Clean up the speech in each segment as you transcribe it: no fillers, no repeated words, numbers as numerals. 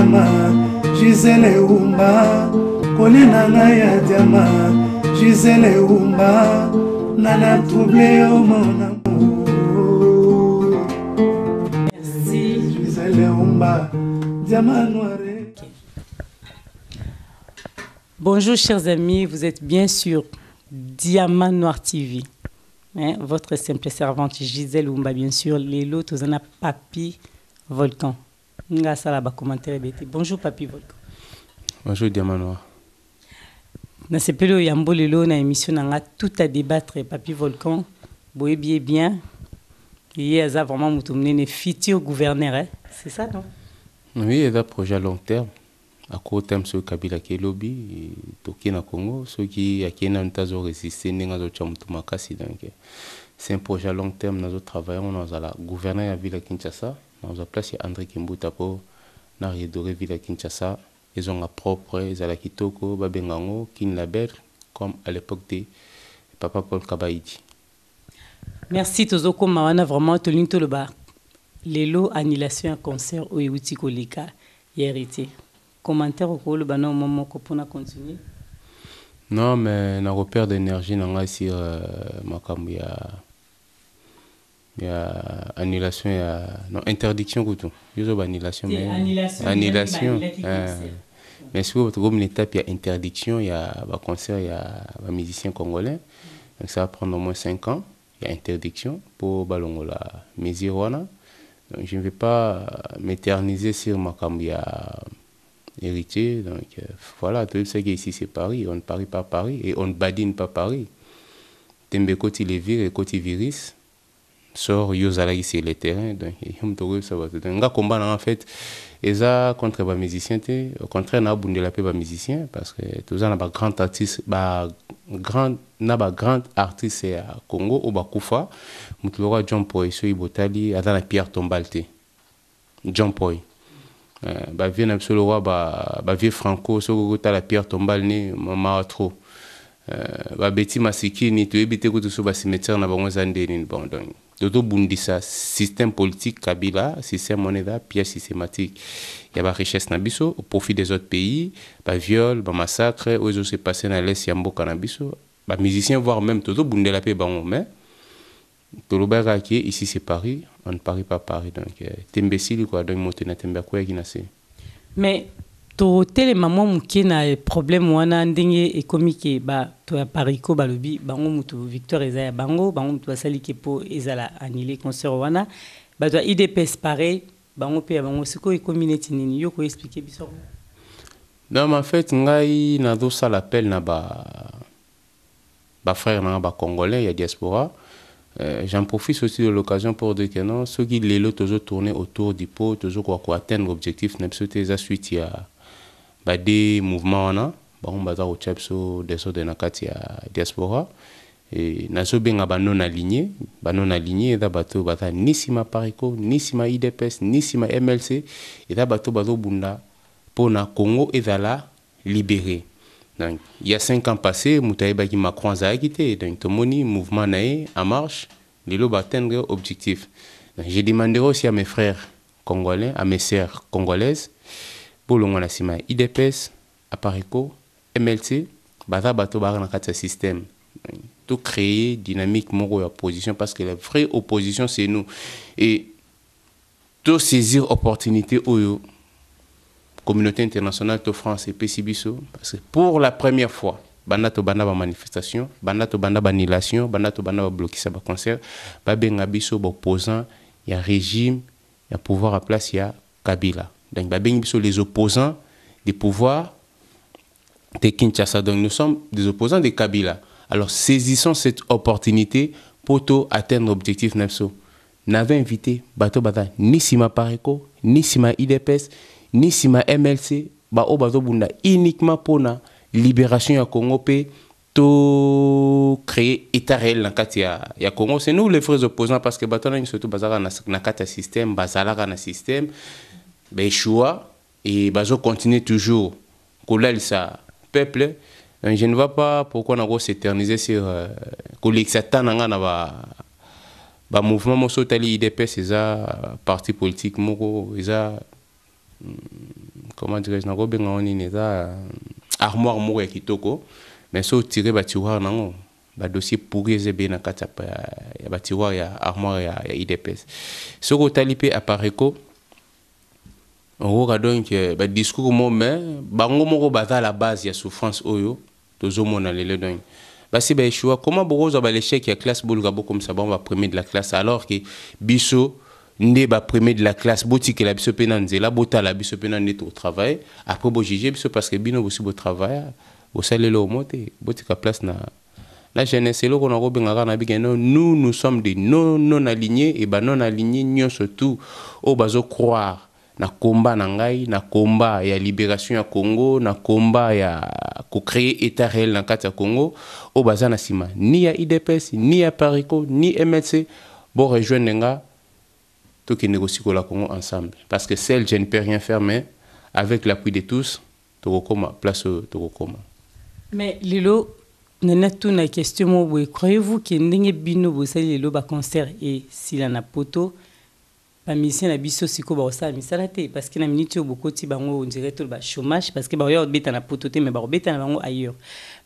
diama Gisele Umba kolina na ya diama Gisele Umba nana troublé au mon amour. Merci Gisele Umba diama noire. Bonjour chers amis, vous êtes bien sur Diamant Noir TV. Hein, votre simple servante Gisèle Umba, bien sûr. Les lots, on a Papi Volcan. Bonjour Papi Volcan. Bonjour Diamant Noir. Dans ce période, il y a une émission on a tout à débattre. Papi Volcan, boye bien. Il y a vraiment un futur gouverneur. Hein? C'est ça, non? Oui, il y a un projet à long terme. À court terme, sur Kabila qui est lobby, Toki na Congo, ceux qui ont résisté, c'est un projet à long terme. Nous travaillons dans la gouverner à Ville Kinshasa. Nous avons placé André Kimbuta pour Naridore Ville Kinshasa. Ils ont un propre, ils ont la Kitoko, Babengango, Kin Label, comme à l'époque de Papa Paul Kabaïdi. Merci Tozoko Mawana, vraiment, Tolinto le bar. Lélo, annulation à concert au Yéouti Kolika, hérité. Commentaire au cours, le banon, moment qu'on a continué. Non, mais on repère d'énergie, on a ici, il y a annulation, il y a non, interdiction, tout. Il y a annulation, mais annulation. Mais si vous avez une étape, il y a interdiction, il y a un concert, il y a un musicien congolais. Donc ça va prendre au moins 5 ans. Il y a interdiction pour Balongola Méziroana. Donc je ne vais pas m'éterniser sur ma cambia héritier. Donc voilà, tout ce qui est ici c'est Paris. On ne parie pas Paris et on ne badine pas Paris. Tembe Koti Levir et Koti Viris sort Yozala sur les terrains. Donc ça va. Donc combat en fait. Et ça contre les musiciens, au contraire, on a abondé la paix les musiciens parce que tous on a des grands artistes, grand artiste à Congo au Bakufa, mutlora John Poy, so ibotali, atana Pierre Tombalte, John Poy. Vient absolument vieux Franco, so la Pierre Tombalne, mama trop. Betty Masiki ni tu ebite ko to so ba cimetière na bango zandeni bon donc. Dodo bundisa système politique Kabila, système monétaire, pièce systématique. Il y a la richesse nabiso au profit des autres pays, ba viol, ba massacre, où ils se passé dans l'est yambo canabiso, ba musiciens voire même todo bundé la paix bango mais toloba qui ici c'est Paris, on ne parie pas Paris donc tembesili quoi donc motena tembe quoi qui nasse. Mais to tele maman qui na problème wana ndenge économique ba to ya pariko balobi bango mutu Victor Ezaya bango mutu basali kepo ezala annulé concert wana ba to IDPS pareil bango pe bango siko économique nini yo ko expliquer biso. Non mais en fait ngai na do ça l'appel na ba frère na ba congolais ya diaspora. J'en profite aussi de l'occasion pour dire que non ceux qui les lots toujours tourner autour du pot toujours quoi atteindre l'objectif n'a pas été suite ya des mouvements on a on va au chapso des autres de nakati ya diaspora et nazo benga non aligné da bateau bata nisima pariko nisima IDPS nisima MLC et da bateau bunda pour na Congo et la libérer. Donc il y a 5 ans passés Moutaïba qui Macron a quitté donc tout moni mouvement naé en marche les lots atteindre objectif. J'ai demandé aussi à mes frères congolais à mes sœurs congolaises pour le sima IDPS, Aparico, MLC, bata bato barana kata système. Tout créer dynamique moro opposition parce que la vraie opposition c'est nous et tout saisir opportunité au communauté internationale de France et PCBISO parce que pour la première fois banda to banda ba manifestation, banda to banda ba annulation, banda to banda ba bloquer ça ba concert, ba benga biso ba opposant, il y a régime, il y a pouvoir à place, il y a Kabila. Donc, les opposants des pouvoirs de Kinshasa. Donc, nous sommes des opposants de Kabila. Alors, saisissons cette opportunité pour atteindre l'objectif. Nous avons invité Bato Bata, ni Sima Pareko, ni Sima IDPS, ni Sima MLC, Bato Bunda, uniquement pour la libération du Congo, pour créer État réel dans le Congo. C'est nous les vrais opposants parce que Bato nous surtout basé dans le système, basé dans le système. Choix et bazo continue toujours coller ça peuple. Je ne vois pas pourquoi on va s'éterniser sur coller Satan na ba mouvement moso tali IDPS c'est ça parti politique moko ça comment dirais-je, na kobenga on nini eza armoire moko ya kitoko, mais so tirer ba tiroir nango ba dossier pourri ezebe na kati ya ba tiroir ya armoire ya IDPS. So ko talipe apareko on va donc ba discours mo mais bango moko baza la base ya souffrance oyo tozomona lelo donc basi ba échouer comment bokoza ba l'échec ya classe bolga bo comme ça bon va premier de la classe alors que biso ndé ba premier de la classe botiki la biso pena nzela botala biso pena net au travail après bo juger biso parce que bino aussi bo travail au salelo au monter botika place na la jeunesse là qu'on a robengaka na bigeno nous sommes des non alignés et ba non alignés nyo surtout au bazo croire na combat na ngai na combat ya libération ya Congo na combat ya ko créer état réel na kati ya Congo au baza na sima ni ya IDPS ni ya Parico ni MLC bon rejoindre nga tout qui négocie ko la Congo ensemble parce que seul je ne peux rien faire mais avec l'appui de tous tokoma place tokoma. Mais lilo nana tout na question mo boy croyez-vous que ndenge bino bosali lelo ba concert et sila na poto ba mission na biso siko ba osala misala te parce que na minute beaucoup ti bango on dirait tout ba chômage parce que ba yo beta na poto te mais ba beta na bango ailleurs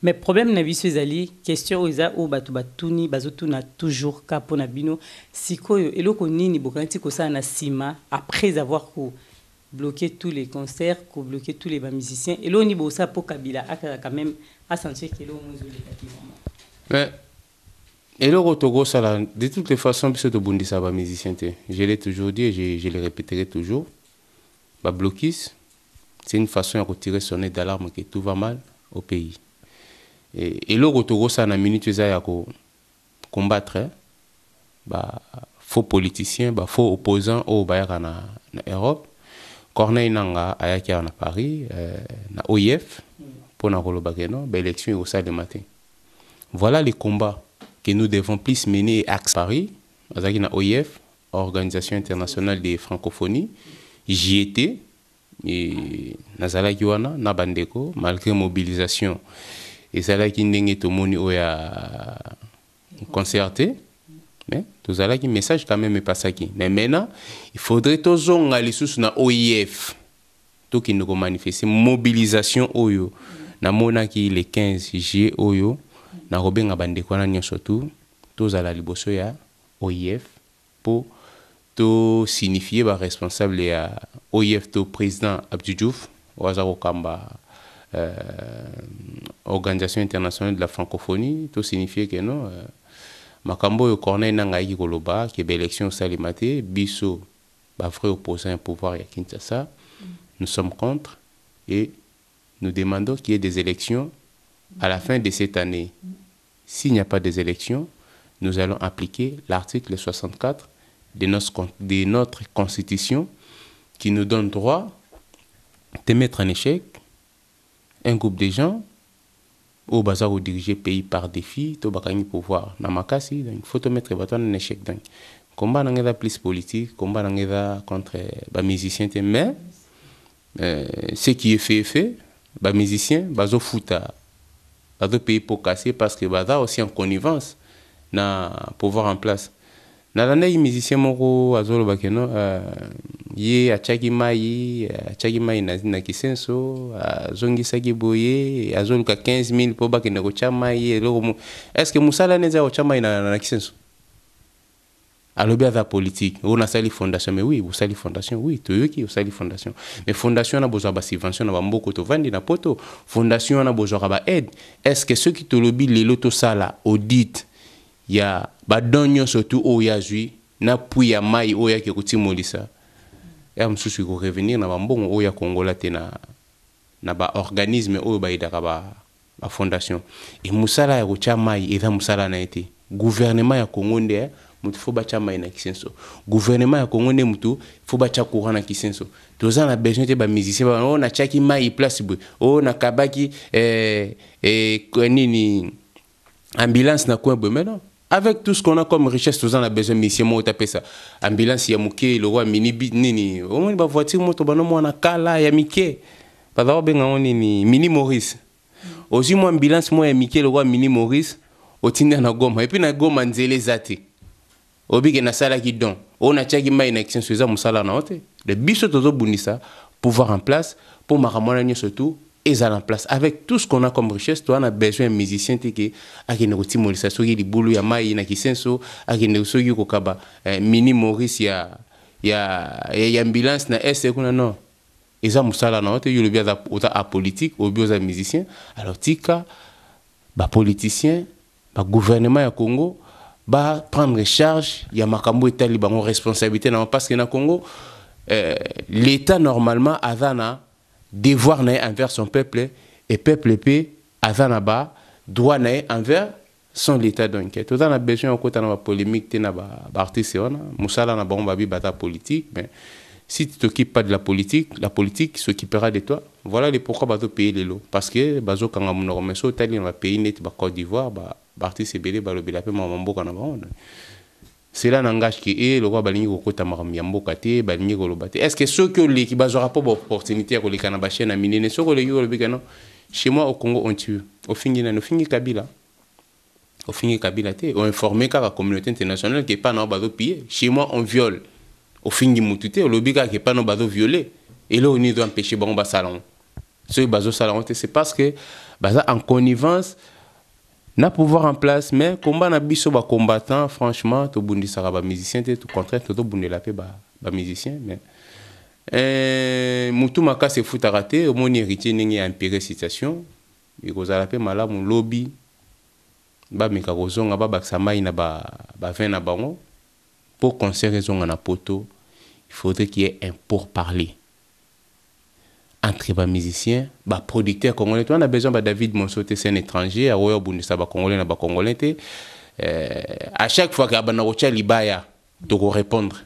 mais problème na biso ezali question oza o batu batuni bazotuna toujours ka pona bino siko yo eloko nini bokanti ko sala na sima après avoir bloqué tous les concerts ko bloquer tous les musiciens et lo ni bo ça pour Kabila aka quand même à sentir que lo mozo les mais et le Togo, ça, de toutes les façons, c'est de bundisa ba musicien. Je l'ai toujours dit et je le répéterai toujours. Ba blocus, c'est une façon de tirer son nez d'alarme que tout va mal au pays. Et le Togo, ça, na minute ça ya ko combattre ba faux politiciens, ba faux opposants au bayaka na Europe. Corneille Nanga ayaki na Paris, na OIF pour na koloba keno, ba élection au salle de matin. Voilà les combats que nous devons plus mener à Paris, à OIF, Organisation internationale des francophonies. J'y étais, et Nazala Kiwana, Nabandeko, malgré mobilisation. Et Zala qui n'est pas moni oya concerté, mais tout ça qui message quand même est pas ça qui. Mais maintenant, il faudrait tous on aller sous na OIF, tout qui nous manifeste mobilisation oyo. Na mona qui le 15 juillet oyo. Na robenga bandeko na nyo surtout tous à la liboso ya OIF pour to signifier ba responsable ya OIF to président Abdou Diouf wazako kamba Organisation internationale de la francophonie to signifier que non makambo yo Corneille nanga yi koloba que ba élection salimate biso ba vrai opposant au pouvoir ya Kinshasa nous sommes contre et nous demandons qu'il y ait des élections à la fin de cette année. S'il n'y a pas des élections, nous allons appliquer l'article 64 de notre Constitution qui nous donne droit de mettre en échec un groupe de gens au bazar ou diriger pays par défi, to bakani pouvoir. Namakasi, il faut te mettre en échec. Donc, combat n'a plus politique, combat n'a contre les musiciens, mais ce qui est fait, les musiciens, bazo fouta. D'autres pays pour casser parce que bada aussi en connivence na pouvoir en place. Na l'année musicien moko azolo bakeno ye achaki mai na kisenso azongi saki boye azolo ka 15,000 pour bakeno ko chama ye loko est-ce que musala neza ko chama na kisenso alobi à la politique on a sali fondation mais oui vous sali fondation oui to yoki vous sali fondation mais fondation na besoin ba subvention na mboko to vandi na poto fondation na besoin ba aide est-ce que ceux qui te lobby les loto sala audit ya ba donyo surtout o ya jui na puis ya mai o ya ke kutimolisa ya msusu ko revenir na mbongo o ya kongola te na ba organisme o ba idaka ba fondation et musala ya ko chamai eza musala na été gouvernement ya Congo ndé mutu faut bacha mai na kisenso gouvernement ya Congo ne mutu faut bacha courant na kisenso toza na besoin te ba musicien ba on a chaki mai place bu on a kabaki nini ambulance na quoi mais non avec tout ce qu'on a comme richesse toza na besoin musicien mo taper ça ambulance ya muke le roi mini nini au moins ba voiture moto ba no mona kala ya mike ba ba benga nini mini Maurice aussi mo ambulance mo ya mike le roi mini Maurice otinda na Goma et puis na Goma nzele zati obike na sala ki don on a tchaki mai na action suza musala na ote le biso tozo bundisa pouvoir en place pour Maramona surtout, et en place. Avec tout ce qu'on a comme richesse, toi, on a besoin d'un musicien qui a une motivation, qui a boulot, ya mai, na kisenso, a une sogi kokaba, mini Maurice, ya ambulance na est kuna non. Et ça musala na ote yule bia a politique, au bio za musicien. Alors tika ba politicien, ba gouvernement ya Congo ba prendre charge ya makambo etali bango responsabilité na parce que na Congo l'état normalement azana devoir envers son peuple et peuple paix azanaba droit envers son l'état d'enquête. Tout on a besoin de la polémique na ba artiste ona musala na bon babi bata politique mais si tu t'occupes pas de la politique s'occupera de toi. Voilà les pourquoi bazo payer les lots parce que bazo kanga munoro meso tali na pays net ba Côte d'Ivoire ba artiste belé ba lobela pe mambo kana ba. C'est là n'engage qui est le roi balingi kokota marambo kate balingi kolobate. Est-ce que ceux que les qui bazora pas opportunité ko les kanabache na minene ceux que les yo lobikano chez moi au Congo on tue au fingi na no fingi Kabila au fingi Kabila té on informé car la communauté internationale qui est pas na bazo piller chez moi on viole au fingi mutute au lobika qui est pas na bazo violer et là on doit empêcher bon ba salon ceux bazo salon c'est parce que baza en connivence na pouvoir en place mais combat na biso ba combattant franchement to bundi sara ba musicien te tout contraire to bundi la pe ba musicien mais mutu makase futa raté au mon héritier ningi empiré citation il kozala pe malamu lobby ba meka kozonga ba baksa mai na ba vin na bango pour concert zonga na poto il faudrait qu'il y ait un pourparler entre les musiciens, les producteurs congolais. On a besoin de David Monsote, c'est un étranger, à Royal Bundesa, congolais, na congolais. À chaque fois qu'il y a un rocha libaya, tu dois répondre.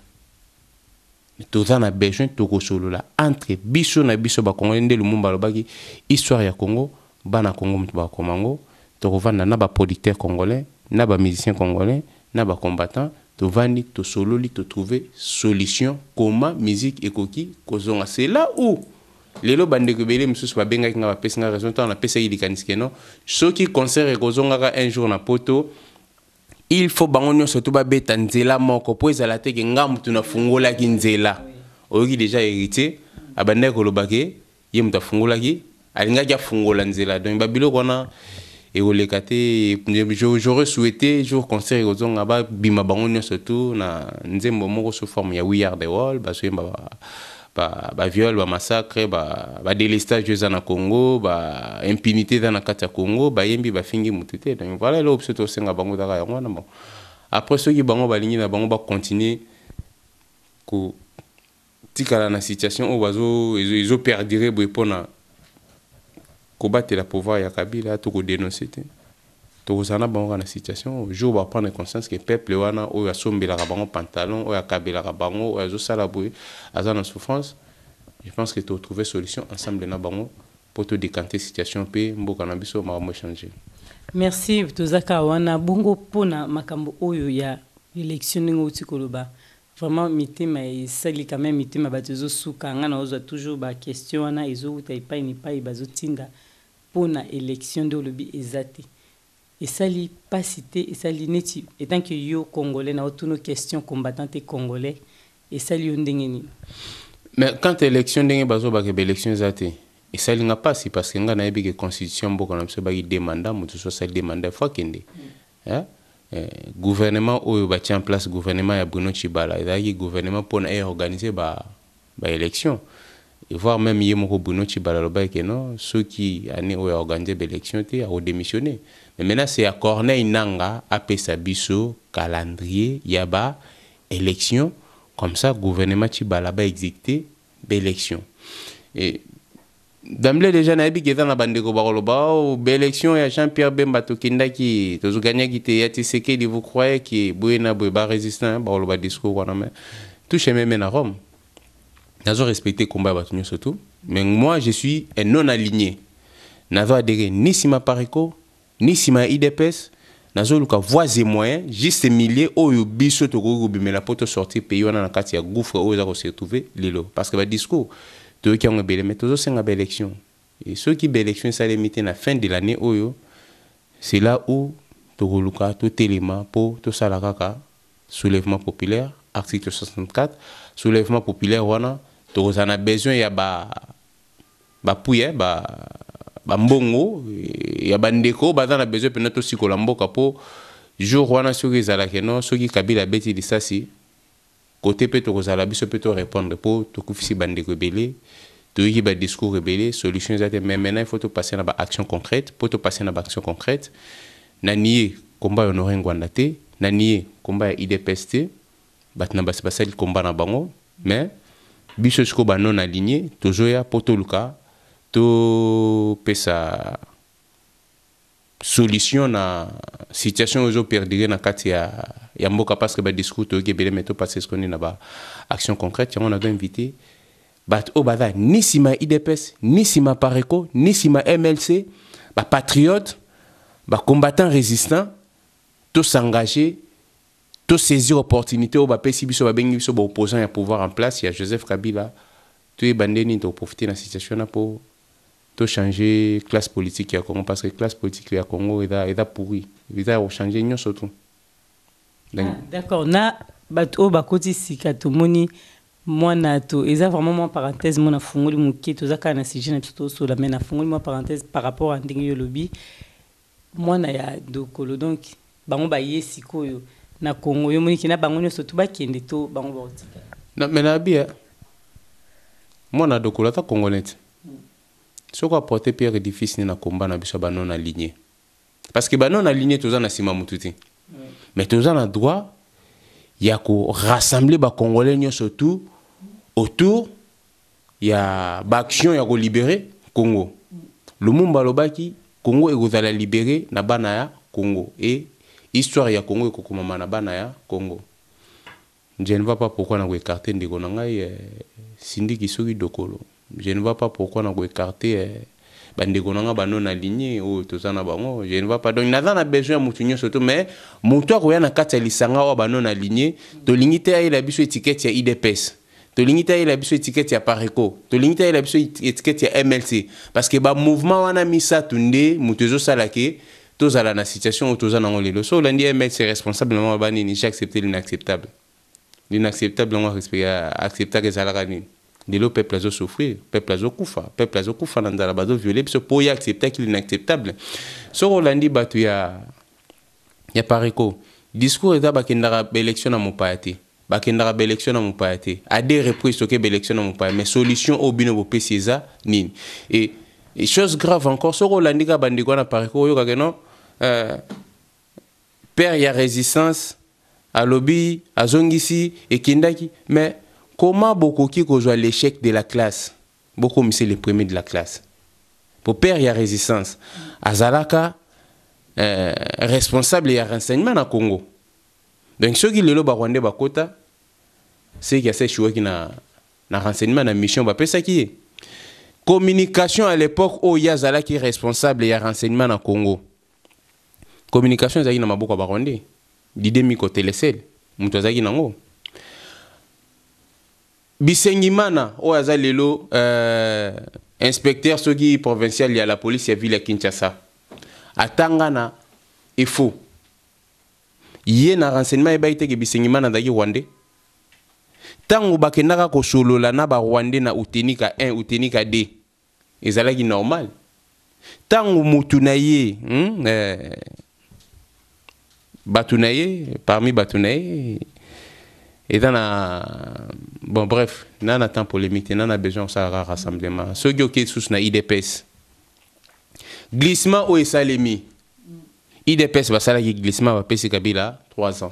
Tout ça, on a besoin de solo là. Entre biso na biso ba congolais, le mumba lobaki, histoire ya Congo, bana Congo mtuba komango, tu revends na ba producteurs congolais, na ba musiciens congolais, na ba combattants. Tu vas ni to solo li to trouver solution comment musique ekoki kozonga. C'est là où les lots bandé que belé monsieur soit benga kinga pesa nga raison tant na pesa il kaniske non ceux qui concert kozonga un jour na poto il faut bangonyo surtout ba beta nzela moko po ezala te ke ngamu tuna fungola ki nzela oyoki déjà hérité abandé ko lobake ye muta fungola ki alinga kia fungola nzela donc babilo kona et au lekate j'aurais souhaité jour concert kozonga ba bima bangonyo surtout na nzembo moko sous forme ya We Are The World ba so ba viol, ba massacre, ba délestage dans le Congo, ba impunité dans le Congo, ba yembi ba fingi mutute. Donc voilà l'option to senga bango dara ya ngwana bon. Après ceux qui bango balingi na bango ba continuer ko tikala na situation au bazo ils ont perdu bopona ko battre la pouvoir ya Kabila to ko dénoncer te. To kozana bango na situation jour ba prendre conscience que peuple wana o ya sombela ka bango pantalon o ya Kabila ka bango o ya zo sala boy azana souffrance. Je pense que tu trouver solution ensemble na bango pour te décanter situation pe mboka na biso ma changer. Merci tozaka wana bongo pona makambo oyo ya élection ngo tikoloba. Vraiment mitema sali quand même mitema batozo suka ngana ozo toujours ba question wana ezo uta ipa ni pa bazo tinda pona élection de lobi ezate. Et ça li pas cité et ça li neti étant que yo congolais na toutes nos questions combattantes congolais et ça li ndengeni. Mais quand élection ndenge bazo ba ke élection zate et ça li nga pas si parce que nga na yebi que constitution mboko na biso ba ki demanda mutu so ça demanda fois kende. Hein? Gouvernement oyo ba tient en place gouvernement ya Bruno Tshibala et gouvernement pour organiser ba élection. Et voir même Yemoko Bruno Tshibala loba que non ceux qui année oyo organiser l'élection té a démissionné. Mais maintenant c'est à Corneille Nanga a pesa biso calendrier yaba élection comme ça gouvernement Tshibala ba exécuter l'élection. Et d'emblée déjà na bi dans la bande ko bakoloba élection ya Jean-Pierre Bemba to kindaki to zuganya ki te ya Tshisekedi vous croyez que Boyena ba résistant bakoloba discours wana mais tout chemin mène à Rome. Nazo respecter combat batunyo surtout mais moi je suis un non aligné. Nazo adhéré ni sima pariko ni sima IDPS nazo luka voies et moyens juste milliers oyo biso to ko bimela poto sortir pays wana na kati ya gouffre oyo za ko se retrouver lelo parce que ba discours to ki ont belé mais tozo senga ba élection et ceux qui ba élection ça limité na fin de l'année oyo c'est là où to luka to téléma pour to salakaka soulèvement populaire article 64 soulèvement populaire wana to a besoin ya ba bapuya mbongo ya bandeko baza na besoin pena to sikola mboka po jour wana soki ezalaki no soki Kabila beti lisasi côté pe tokozala biso pe to répondre po tokufisi bandeko ebele toyiki ba discours ebele solution ezate mais maintenant il faut to passer na ba action concrète po to passer na ba action concrète na nié combat Honoré Ngwanda te na nié combat ya IDPS te bat na basali combat na bango mais biso siko ba non aligné tozoya po to luka to pesa solution na situation ozo perdre na kati ya mboka parce que ba discours to gebele meto passer ce qu'on est na ba action concrète on a doit inviter bat o bada ni sima IDPS ni sima Pareco ni sima MLC ba patriote ba combattant résistant to s'engager to saisir opportunité au ba pesi biso ba bengi biso ba opposant ya pouvoir en place il y a Joseph Kabila to e bandeni to profiter na situation na pour to changer classe politique ya Congo parce que classe politique ya Congo est pourri il va changer nyo surtout d'accord na bato bakoti sika to moni mwana to eza vraiment moi parenthèse mona fungoli muki to zaka na sujet na tout so la mena fungoli moi parenthèse par rapport à ndingi yo lobby mwana ya dokolo donc bango ba yesi koyo na Congo yo moni kina bango nyoso to bakende to bango ba otika na mena bia mwana dokolo ta congolais ce qu'on apporté pierre édifice ni na combat na biso ba non aligné parce que ba non aligné toza na sima mututi mais toza na droit ya ko rassembler ba congolais surtout autour ya ba action ya ko libérer Congo Lumumba lobaki Congo ekozala libérer na bana ya Congo et histoire ya Congo ekokoma na bana ya Congo. Je ne vois pas pourquoi na ko écarter ndeko na ngai Sindiki Soki Dokolo. Je ne vois pas pourquoi on a écarté bandeko nanga banon aligné ou tout ça na bango. Je ne vois pas donc naza na besoin mutunyo surtout mais muto ko ya na kati lisanga o banon aligné to lingite ya la biso étiquette ya IDPS. To lingite ya la biso étiquette ya Pareco. To lingite ya la biso étiquette ya MLC parce que ba mouvement wana misa tunde mutezo salake tozala na situation où toza na ngolelo. So lundi MLC responsable na bani ni j'ai accepté l'inacceptable. L'inacceptable on respecter accepter que ça la ni. De le peuple a souffrir, peuple a koufa dans la base violée, parce que pour y accepter qu'il est inacceptable. Ce Rolandi batu ya Pareco. Discours est bakendara élection à mon parti. Bakendara élection à mon parti. À des reprises que élection à mon parti. Mais solution au bino PCSA ni. Et chose grave encore, ce Rolandi ka bandiko na Pareco yo ka non père ya résistance à lobby à zongisi et kindaki mais comment beaucoup qui rejoint l'échec de la classe, beaucoup c'est les premiers de la classe. Pour père il y a résistance. Azalaka responsable il y a renseignement na Congo. Donc ceux qui le lo Rwanda bakota, c'est qu'il y a ces choix qui na renseignement na mission ba pesa qui est. Communication à l'époque où il y a Zala qui est responsable il y a renseignement na Congo. Communication zaki na maboko ba Rwanda. Dide miko telesel, muto zaki nango. Bisengimana o azalelo inspecteur soki provincial ya la police ya ville ya Kinshasa atangana e faux yé na renseignement ba ite ke Bisengimana daki Rwandais tango bakendaka ko solola na ba Rwandais na utenika 1 utenika 2 ezalaki normal tango mutunaye batunaye parmi batunaye et dans la bon bref, n'a pas temps polémique, n'a pas besoin de ça rassemblement. Ce qui est sous na IDPS. Glissement au Salemi. IDPS va ça qui glissement va passer Kabila 3 ans.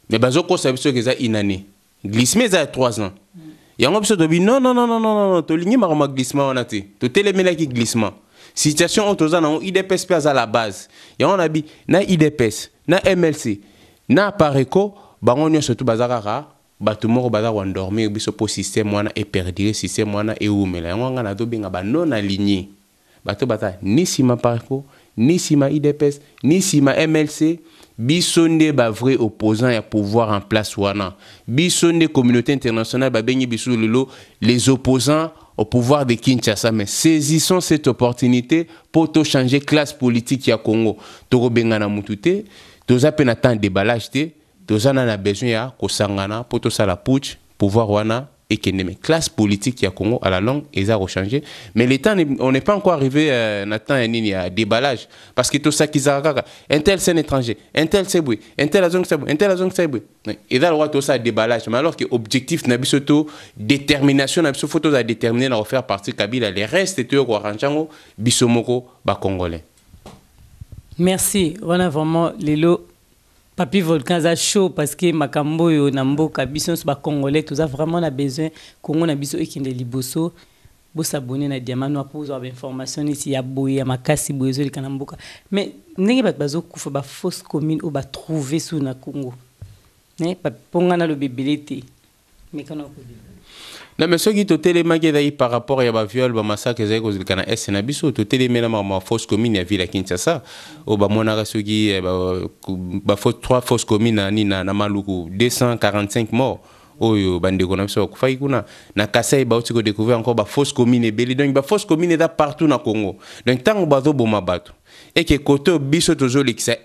Mais bazoko ça veut dire que ça une année. Glissement ça 3 ans. Il y a un peu de non, to ligné ma glissement on a été. To télémela qui glissement. Situation autoza na IDPS pas à la base. Il y a on a bi na IDPS, na MLC, na Pareco bango nyo surtout bazaka batu moko baza endormir biso po système wana e perdre système wana e umela nganga na dobinga ba non aligné bato bata ni sima Pareco ni sima IDPS ni sima MLC biso nde ba vrai opposant ya pouvoir en place wana biso nde communauté internationale ba bengi biso lelo les opposants au pouvoir de Kinshasa mais saisissons cette opportunité pour to changer classe politique ya Congo to benga na mutute to za pena temps déballage te tozana na besoin ya kosangana poto sala putsch pouvoir wana et que les classes politiques à Congo à la longue ils ont changé mais l'état on n'est pas encore arrivé à déballage parce que tout ça qu'ils ont un tel c'est un étranger un tel c'est oui un tel azong c'est oui un tel azong c'est oui ils ont le droit tout ça déballage mais alors que objectif n'a surtout détermination n'a surtout photos à déterminer à faire partie Kabila les restes tout au Ranchango bisomoko ba congolais. Merci on a vraiment les lots. Papi Volcan a chaud parce que Makambo yo Namboka biso ba congolais tout ça vraiment on a besoin Congo na biso ekinde liboso bo s'abonner na Diamant Noir pour avoir information ici ya boye ya makasi boyezo li kanamboka mais ndenge bat bazo kufa ba fausse commune ou ba trouver sous na Congo né pa ponga na le bébélité mais kana ko non mais ce qui te télémague par rapport à viol ba massacre ezai ko zilkana S na biso te télémena ma fausse commune ya ville à Kinshasa o ba monaka soki ba faute 3 fausses communes na Maluku 245 morts oyo bandeko na biso kufa ikuna na Kasai ba otiko découvrir encore ba fausse commune ebeli donc ba fausse commune da partout na Congo donc tango bazo boma bato et que côté biso tozo lekisa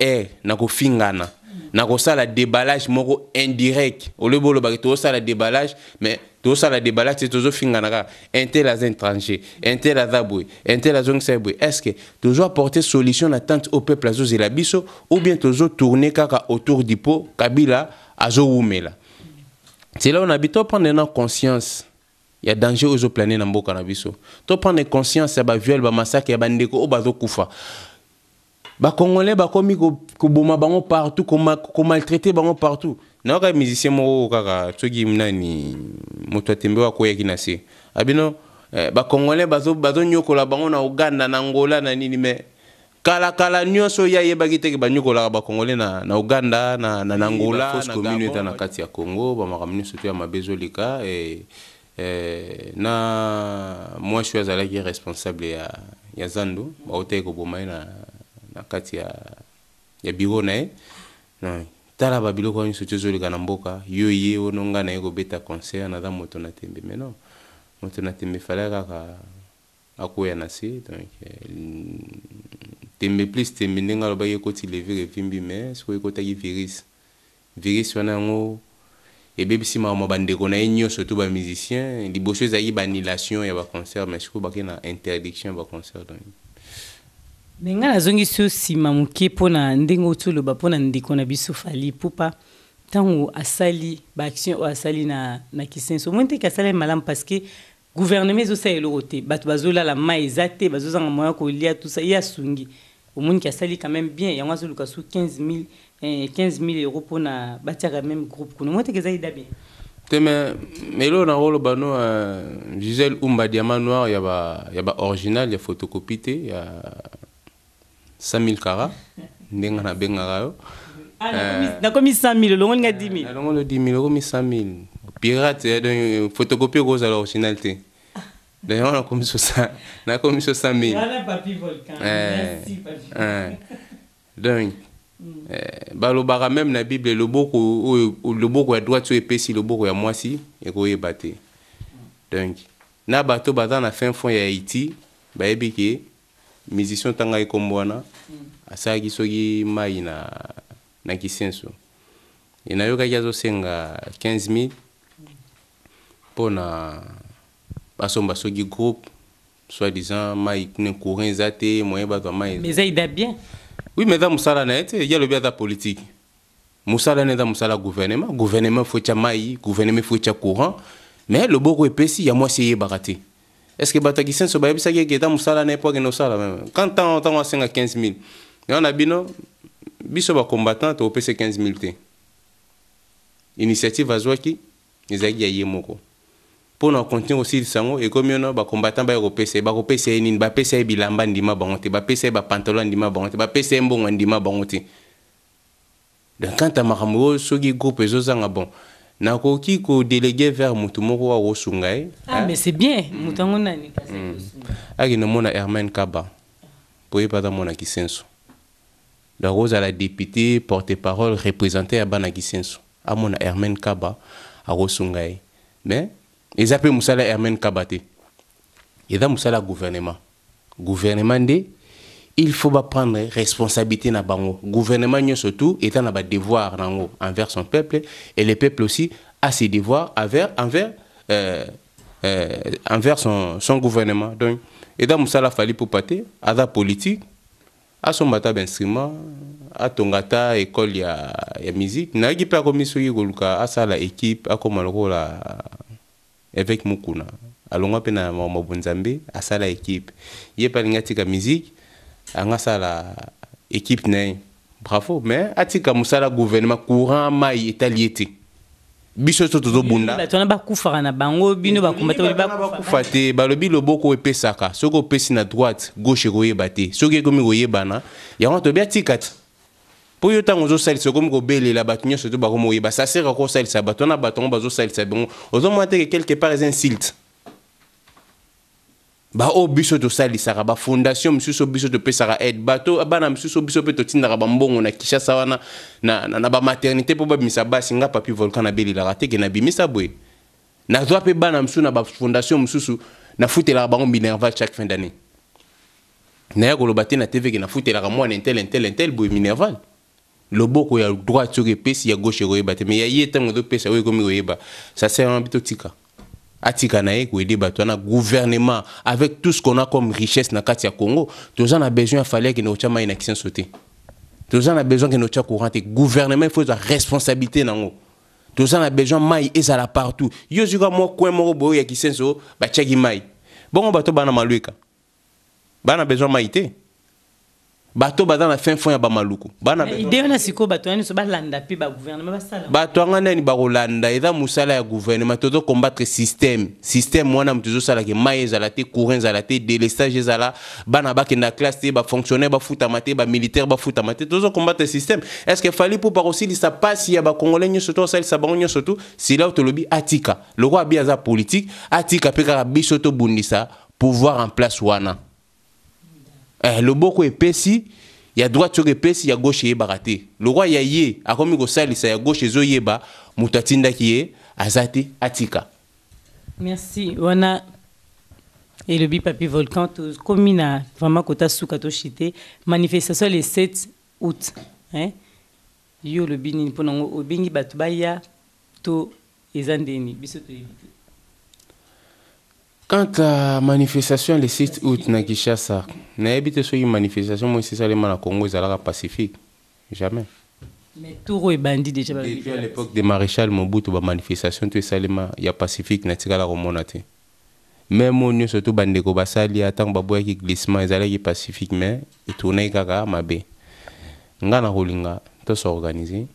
na ko fingana na ko sala déballage moko indirect au le bolo ba to sala déballage mais tout ça la déballage c'est toujours fingana un tel à étranger un tel à zaboué un tel à zongsebué est-ce que toujours apporter solution d'attente au peuple azo zelabiso ou bien toujours tourner kaka autour du pot Kabila azo oumela c'est là on habite à prendre conscience il y a danger aux planètes dans mboka na biso to prendre conscience ya ba viol ba massacre ya bandeko o bazo kufa ba congolais ba komi ko boma bango partout ko maltraiter bango partout na ka musicien mo kaka tsogi mnani moto tembe wa ko yaki na se abino ba congolais bazo nyokola bango na Uganda na Angola na nini mais kala nyonso ya yeba kiteke ba nyokola ba congolais na Uganda na Angola na communauté na kati ya Congo ba makamini surtout ya mabezo lika et na moi je suis azalaki responsable ya Zando ba oteko boma na kati ya biro na tala ba biloko ni sotezo le kana mboka yoye ononga na yego beta concert na da moto na tembe mais non moto na tembe fallait kaka akoya na si donc tembe plus tembe ndenga lo ba yeko ti lever vimbi mais so yeko taki virus wana ngo et bebisi ma bandeko na enyo surtout ba musicien liboso za yi ba annulation ya ba concert mais ko ba na interdiction ba concert donc Nenga na zongi so sima muke pona ndengo tulo ba pona ndiko na biso fali pupa tango asali ba action o asali na kisenso monte ka sala malam parce que gouvernement zo sa elote batu bazola la maizate bazozanga moya ko lia tout ça ya sungi au monde qui asali quand même bien ya ngwazo luka sou 15 000 euros pona batia même groupe kuno monte ke zaida bien mais là on a rôle bano Gisèle Umba Diamant Noir ya ba original ya photocopie ya 100 000 carats ndenga na benga yo na komi 100 000 longo nga 10 000 longo le 10 000 komi 100 000 pirate donc photocopie rose à l'originalité d'ailleurs on a commis sur ça na commis sur 100 000 voilà Papi Volcan merci Papi donc balobara même na Bible le boko ya droite so epesi le boko ya mwasi e ko yebate donc na bato baza na fin fond ya Haïti ba ebiki musicien tanga ikombwana asaki soki mai na kisenso ina yoka yazo senga 15 000 pona basomba soki groupe soi-disant mai ne courant zate moyen ba mai mais ça il da bien oui mais dans musala na ete ya le bien da politique musala na da musala gouvernement faut cha mai gouvernement faut cha courant mais le boko epesi ya moi c'est barate. Est-ce que Bataki Senso ba yebisa ke ta musala na époque no sala même quand on a 15 000 et on a bino biso ba combattant to pese 15 000 te initiative azwaki ezaki ya yemoko pour na continuer aussi sango et comme on ba combattant ba pese nini ba pese bilamba ndima bangote ba pese ba pantalon ndima bangote ba pese mbongo ndima bangote donc quand ta makambo soki groupe ezozanga bon nakoki ko déléguer vers mutumoko wa wosungai mais c'est bien mutango nani aki no mona Herman Kaba poye pas dans mona kisenso la rose à la députée porte-parole représenté à bana kisenso a mona Herman Kaba a wosungai mais ils appellent musala Herman Kaba te et dans musala gouvernement de il faut pas prendre responsabilité na bango gouvernement surtout étant na ba devoir nango envers son peuple et le peuple aussi a ses devoirs envers envers son gouvernement. Donc, et dans Moussala Fali pour pâter, à la politique, à son matab instrument, à Tongata, école, il y a musique. N'a pas commis ce Yigoluka, à ça la équipe, à comme la avec Mukuna. Alors, on a na Mabunzambe, à ça la équipe. Il y a pas de musique, à ça la équipe. Bravo, mais à tika Moussala gouvernement courant, maï, italiété. Biso to to bunda batona bakufaka na bango bino bakombata bakufate balobi loboko epesaka soko pesi na droite gauche koyeba te soki ekomi koyebana yango to bia tikati po yo tango zo salisa komi kobelela bato nyonso to bakomi koyeba ça sert à quoi salisa batona batongo bazo salisa bango ozomona te quelque part les insultes ba o biso to salisaka ba fondation misusu biso to pesaka aide bato bana misusu biso pe to tindaka bambongo na Kinshasa wana na ba maternité po ba misa basi nga papi volcan na belila rate ke na bimisa boy na zo pe bana misusu na ba fondation misusu na futela bango Minerval chaque fin d'année na ya koloba te na TV ke na futela ka mwana intel boy Minerval loboko ya droite sur pesi ya gauche koyeba te mais ya yetango do pesa we komi koyeba ça sert un bito tika atika na ye ko aider bato na gouvernement avec tout ce qu'on a comme richesse na kati ya Congo tous en a besoin fallait que no chama ina kisen sauter tous en a besoin que no cha courant gouvernement il faut la responsabilité nango tous en a besoin mai ezala partout yo zuka mo coin mo boyo ya kisen so ba cheki mai bon bato bana maluka bana besoin mai te bato bana na fin fond ya ba maluku bana idée na siko bato ni so ba landa pi ba gouvernement ba sala bato ngana ni ba rolanda eza musala ya gouvernement todo combattre système wana mtuzo sala ke mai ezala te courant ezala te délestage ezala bana ba kenda classe te ba fonctionnaire ba futa mate ba militaire ba futa mate todo combattre système est-ce que fallait pour pas aussi ça passe ya ba congolais nyoso to sala sa bango nyoso to si là to lobi atika le roi biaza politique atika pe ka biso to bundisa pouvoir en place wana. Le boko epesi ya droite sur epesi ya gauche yeba raté le roi ya ye akomi ko salisa ya gauche zo yeba mutatinda kiye azati atika. Merci wana et le papi volcan to komina vraiment kota suka to chité manifestation le 7 août hein yo le bini ponango obingi batu baya to ezandeni biso to éviter. Quant à manifestation le 6 août na Kinshasa, na habité sur une manifestation moi c'est ça les na Congo ezalaka pacifique. Jamais. Mais tout est bandit déjà. Depuis à l'époque de Maréchal Mobutu ba manifestation tout salema ya pacifique na tikala ko monate. Même on surtout bandeko basali atang baboya ki glissement ezalaki pacifique mais et tourner kaka mabe. Nga na rolinga to s'organiser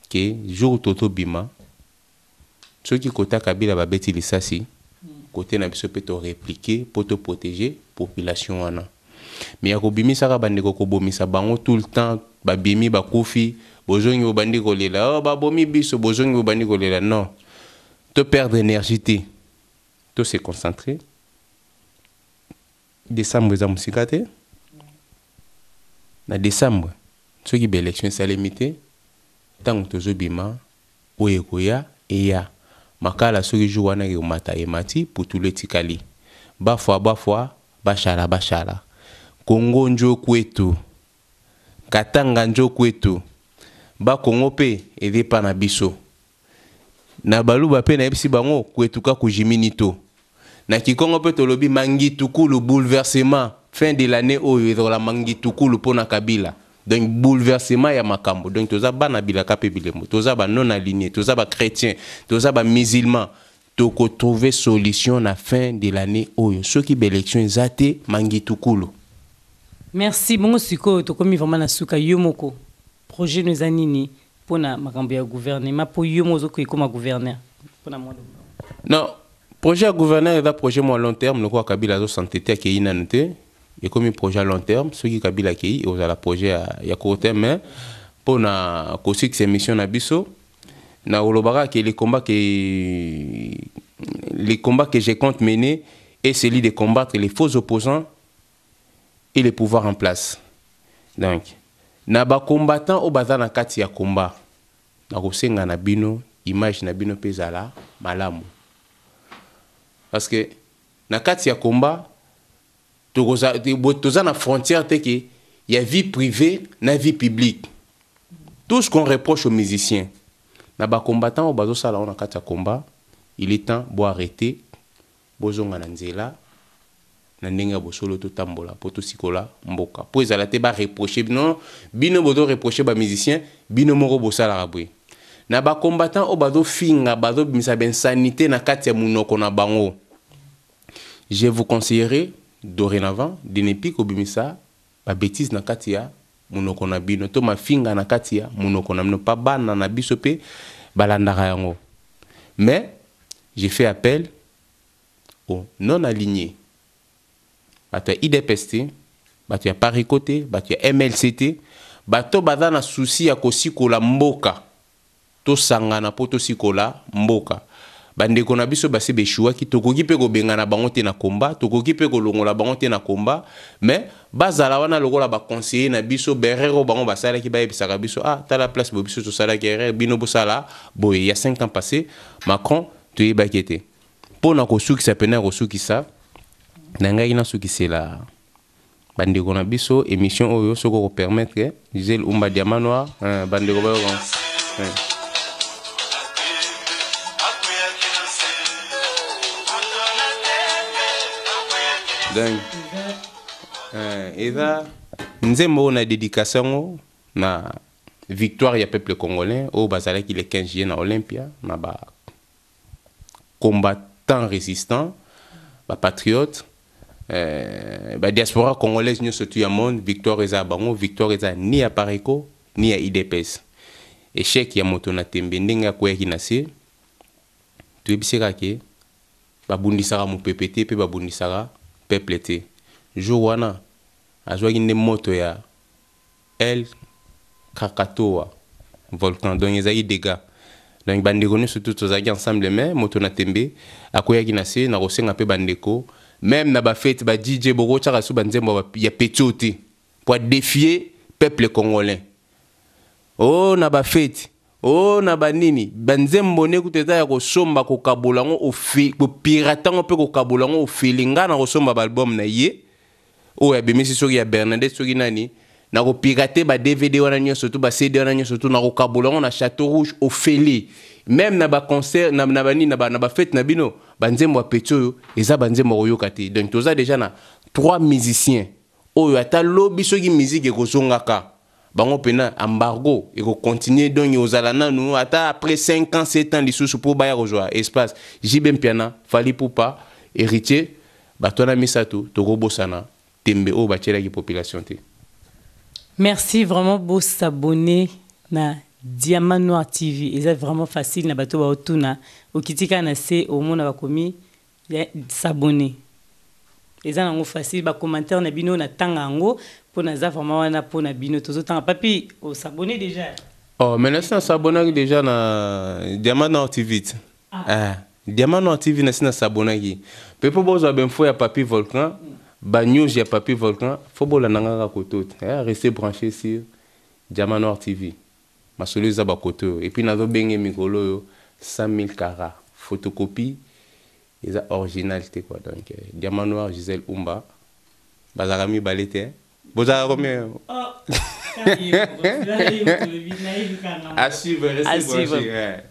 que jour toto bima ceux qui kota kabila ba beti lisasi côté na biso peut répliquer pour te protéger population wana mais ya kobimisa ka bandeko ko bomisa bango tout le temps ba bimi ba kofi bozongi bo bandiko lela ba bomi biso bozongi bo bandiko lela non te perdre énergie te se concentrer décembre za musikate na décembre ceux qui élection salemité tant que tozobima oyekoya eya makala soki jour wana ke mata emati pour tout le tikali bafwa bashala Congo njo kwetu Katanga njo kwetu ba Congo pe edepa na biso na baluba pe na ebisi bango kwetu ka kujimini to na Kikongo pe tolobi mangitukulu bouleversement fin de l'année oyo la mangitukulu pona Kabila. Donc bouleversement ya makambo donc toza bana bilaka pe bilembo toza ba non aligné toza ba chrétien toza ba musulman toko trouver solution na fin de l'année oyo soki ba élection ezate mangitukulu. Merci bongo siko to komi vraiment na suka yomoko projet nous anini pona makambo ya gouvernement po yomozo ko comme gouverneur pona moi. Non projet gouverneur est un projet à long terme le quoi Kabila zo s'entêter ke inanute. Et comme un projet à long terme, ceux qui Kabila qui ont un projet à court terme, mais pour na aussi que ces missions n'abisso, na olobara que les combats que j'ai compte mener est celui de combattre les faux opposants et les pouvoirs en place. Donc, na ba combattant au bazar na kati ya combat, na kosenga na bino image na bino pezala malamu. Parce que na kati ya combat toza na frontière te que il y a vie privée na vie publique. Tout ce qu'on reproche aux musiciens na ba combattants au bazo sala on a kati ya combat il est temps bo arrêter bozonga na nzela na ndenge bosolo to tambola poto sikola mboka po ezala te ba reprocher non bino bodo reprocher ba musicien bino moko bosala rabwe na ba combattant o bado finga bado bimisa ben sanité na kati ya munoko na bango. Je vous conseillerais dorénavant de ne plus kobimisa ba bêtise na kati ya munoko na bino to mafinga na kati ya munoko na bino pa bana na biso pe balandaka yango. Mais j'ai fait appel aux non alignés. Bato ya IDPST, bato ya Paricoté, bato ya MLCT, bato baza na souci ya kosikola mboka. To sangana po to sikola mboka. Bandeko na biso base beshua ki tokoki pe ko bengana bango te na komba, tokoki pe ko longola bango te na komba, mais bazala wana lokola ba conseiller na biso berero bango basala ki ba ebisaka biso tala place bo biso to sala ki bino bosala boye il y a 5 ans passé Macron to yebakete. Po na kosuki sa pena kosuki sa na ngai na suki sela bandeko na biso émission oyo soko ko permettre Gisèle Oumba Diamant Noir bandeko ba yo. Donc, eza nzembo na dédication na victoire ya peuple congolais au bazalaki le 15 juillet na Olympia na ba combattant résistant ba patriote ba diaspora congolaise nyo surtout ya monde victoire eza bango victoire eza ni ya Pareco ni ya IDPS échec ya moto na tembe ndenge akoyaki na se tuyebisaka ke babundisaka mu PPT pe babundisaka peuple te jour wana azwaki nde moto ya El Krakatoa volcan donc ezaki dégâts donc bandeko nyonso tout tozalaki ensemble mais moto na tembe akoyaki na se na kosenga mpe bandeko même na bafete ba DJ boko tshaka su banzembo ya petio te pour défier peuple congolais na bafete na banini banzembo ne kuteta ya kosomba kokabola ngo ofi ko pirata ngo pe kokabola ngo ofilinga na kosomba ba album na ye ya bemisi soki ya Bernadette soki nani na ko pirater ba DVD wana nyonso to ba CD wana nyonso to na kokabola ngo na Château Rouge ofeli même na ba concert na bani na ba fête na bino banzembo petio eza banzembo koyoka te donc toza déjà na 3 musiciens oyo ata lobi soki musique ekozongaka bango pena embargo et continuer donc ozala nanu ata après 5 ans 7 ans lisusu pour baya rejoindre espace Jibem Piana Fally Poupa héritier batona misato tokobosana tembe o bachela ki population te. Merci vraiment beau s'abonner na Diamant Noir TV et c'est vraiment facile na bato ba otuna okitika na se au monde ba komi s'abonner et ça nango facile ba commentaire na bino na tanga ngo pour na za vraiment wana pour na bino tozo tanga papi o s'abonner déjà mais là s'abonner déjà na Diamant Noir TV Diamant Noir TV na sina s'abonner ki pepo bozo ben fo ya papi volcan ba news ya papi volcan faut bola nanga koto rester branché sur Diamant Noir TV masoluza ba koto et puis nazo benge mikolo yo 100 000 carats photocopie eza originalité quoi donc Diamant Noir Gisèle Oumba bazarami balete bozara combien à suivre restez branché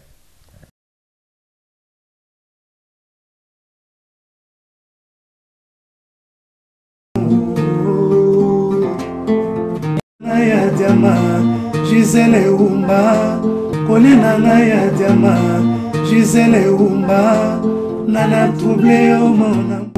ya Diamant Gisèle Oumba kolina na ya Diamant Gisèle Oumba nana troublé au mon